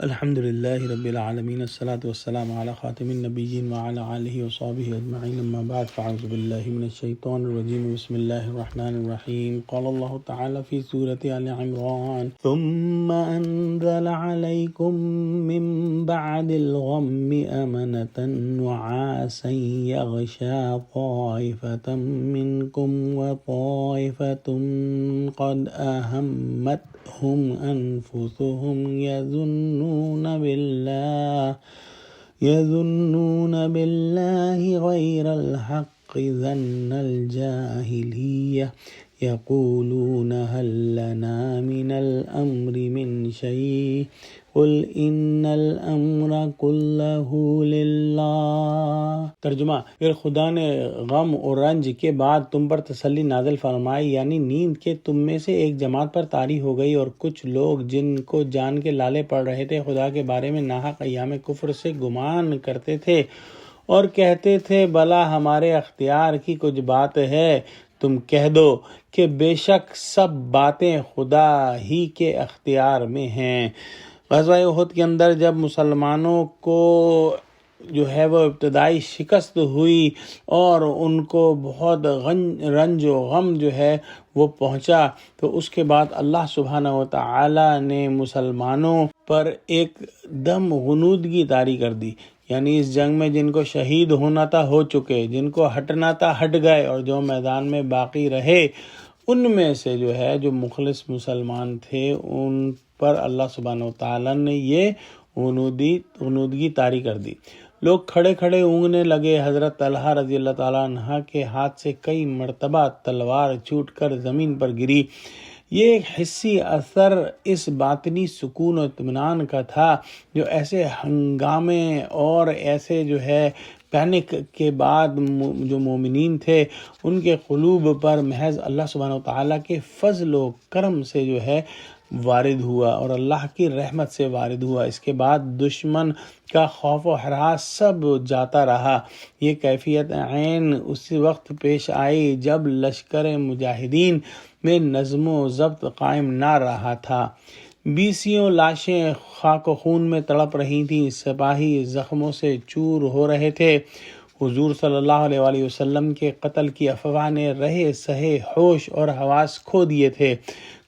الحمد للہ رب العالمین الصلاۃ والسلام علی خاتم النبیین وعلی آلہ وصحبہ اجمعین اما بعد فاعوذ باللہ من الشیطان الرجیم بسم اللہ الرحمن الرحیم قال اللہ تعالی فی سورۃ آل عمران ثم انزل علیکم من بعد الغم امنة نعاسا یغشا طائفة منکم وطائفة قد اہمتہم انفسہم يظنون بالله غير الحق ظن الجاهلية يقولون هل لنا من الأمر من شيء قل ان الامر كله للہ۔ ترجمہ: پھر خدا نے غم اور رنج کے بعد تم پر تسلی نازل فرمائی، یعنی نیند کہ تم میں سے ایک جماعت پر طاری ہو گئی، اور کچھ لوگ جن کو جان کے لالے پڑ رہے تھے خدا کے بارے میں ناحق ایام کفر سے گمان کرتے تھے اور کہتے تھے بھلا ہمارے اختیار کی کچھ بات ہے۔ تم کہہ دو کہ بے شک سب باتیں خدا ہی کے اختیار میں ہیں۔ غزوہ احد کے اندر جب مسلمانوں کو جو ہے وہ ابتدائی شکست ہوئی اور ان کو بہت رنج و غم جو ہے وہ پہنچا، تو اس کے بعد اللہ سبحانہ و تعالی نے مسلمانوں پر ایک دم غنودگی طاری کر دی، یعنی اس جنگ میں جن کو شہید ہونا تھا ہو چکے، جن کو ہٹنا تھا ہٹ گئے، اور جو میدان میں باقی رہے ان میں سے جو ہے جو مخلص مسلمان تھے ان پر اللہ سبحانہ و تعالیٰ نے یہ غنودگی طاری کر دی۔ لوگ کھڑے کھڑے اونگنے لگے۔ حضرت طلحہ رضی اللہ تعالیٰ عنہ کے ہاتھ سے کئی مرتبہ تلوار چھوٹ کر زمین پر گری۔ یہ ایک حسی اثر اس باطنی سکون و اطمینان کا تھا جو ایسے ہنگامے اور ایسے جو ہے پینک کے بعد جو مومنین تھے ان کے قلوب پر محض اللہ سبحانہ وتعالیٰ کے فضل و کرم سے جو ہے وارد ہوا اور اللہ کی رحمت سے وارد ہوا۔ اس کے بعد دشمن کا خوف و ہراس سب جاتا رہا۔ یہ کیفیت عین اسی وقت پیش آئی جب لشکر مجاہدین میں نظم و ضبط قائم نہ رہا تھا۔ بیسیوں لاشیں خاک و خون میں تڑپ رہی تھیں، سپاہی زخموں سے چور ہو رہے تھے۔ حضور صلی اللہ علیہ وآلہ وسلم کے قتل کی افواہ نے رہے سہے ہوش اور حواس کھو دیے تھے۔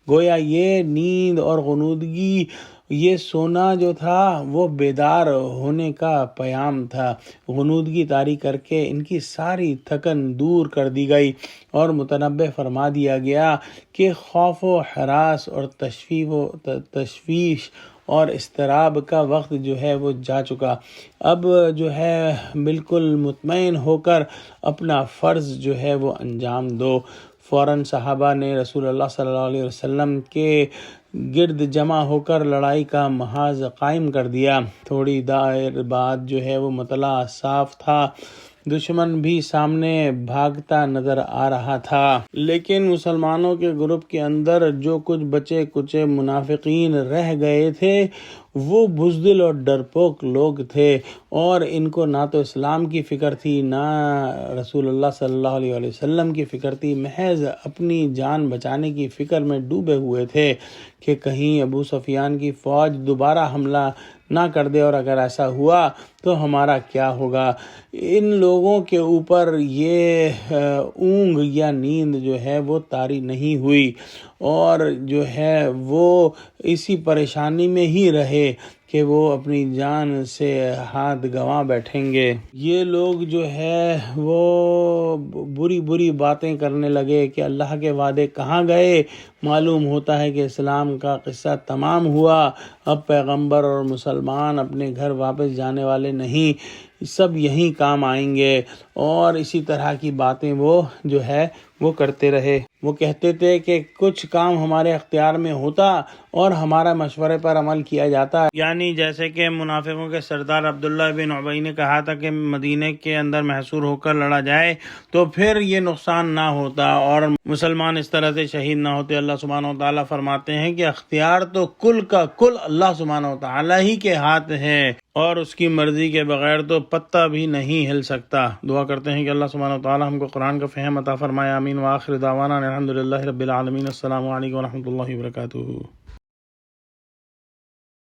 گویا یہ نیند اور غنودگی، یہ سونا جو تھا وہ بیدار ہونے کا پیام تھا۔ غنودگی طاری کر کے ان کی ساری تھکن دور کر دی گئی اور متنبہ فرما دیا گیا کہ خوف و ہراس اور تشویش اور اضطراب کا وقت جو ہے وہ جا چکا۔ اب جو ہے بالکل مطمئن ہو کر اپنا فرض جو ہے وہ انجام دو۔ فوراً صحابہ نے رسول اللہ صلی اللہ علیہ وسلم کے گرد جمع ہو کر لڑائی کا محاذ قائم کر دیا۔ تھوڑی دیر بعد جو ہے وہ مطلع صاف تھا، دشمن بھی سامنے بھاگتا نظر آ رہا تھا، لیکن مسلمانوں کے گروپ کے اندر جو کچھ بچے کچے منافقین رہ گئے تھے وہ بزدل اور ڈرپوک لوگ تھے، اور ان کو نہ تو اسلام کی فکر تھی نہ رسول اللہ صلی اللہ علیہ وآلہ وسلم کی فکر تھی، محض اپنی جان بچانے کی فکر میں ڈوبے ہوئے تھے کہ کہیں ابو سفیان کی فوج دوبارہ حملہ نہ کر دے، اور اگر ایسا ہوا تو ہمارا کیا ہوگا۔ ان لوگوں کے اوپر یہ اونگ یا نیند جو ہے وہ طاری نہیں ہوئی، اور جو ہے وہ اسی پریشانی میں ہی رہے کہ وہ اپنی جان سے ہاتھ گنوا بیٹھیں گے۔ یہ لوگ جو ہے وہ بری بری باتیں کرنے لگے کہ اللہ کے وعدے کہاں گئے، معلوم ہوتا ہے کہ اسلام کا قصہ تمام ہوا، اب پیغمبر اور مسلمان اپنے گھر واپس جانے والے نہیں، سب یہیں کام آئیں گے، اور اسی طرح کی باتیں وہ جو ہے وہ کرتے رہے۔ وہ کہتے تھے کہ کچھ کام ہمارے اختیار میں ہوتا اور ہمارا مشورے پر عمل کیا جاتا، یعنی جیسے کہ منافقوں کے سردار عبداللہ بن ابی نے کہا تھا کہ مدینے کے اندر محصور ہو کر لڑا جائے تو پھر یہ نقصان نہ ہوتا اور مسلمان اس طرح سے شہید نہ ہوتے۔ اللہ سبحانہ و تعالیٰ فرماتے ہیں کہ اختیار تو کل کا کل اللہ سبحانہ و تعالیٰ ہی کے ہاتھ ہے، اور اس کی مرضی کے بغیر تو پتہ بھی نہیں ہل سکتا۔ دعا کرتے ہیں کہ اللہ سبحانہ و تعالیٰ ہم کو قرآن کا فہم عطا فرمائے۔ آمین۔ وآخر دعوانا الحمد للہ رب العالمین۔ السلام علیکم ورحمۃ اللہ وبرکاتہ۔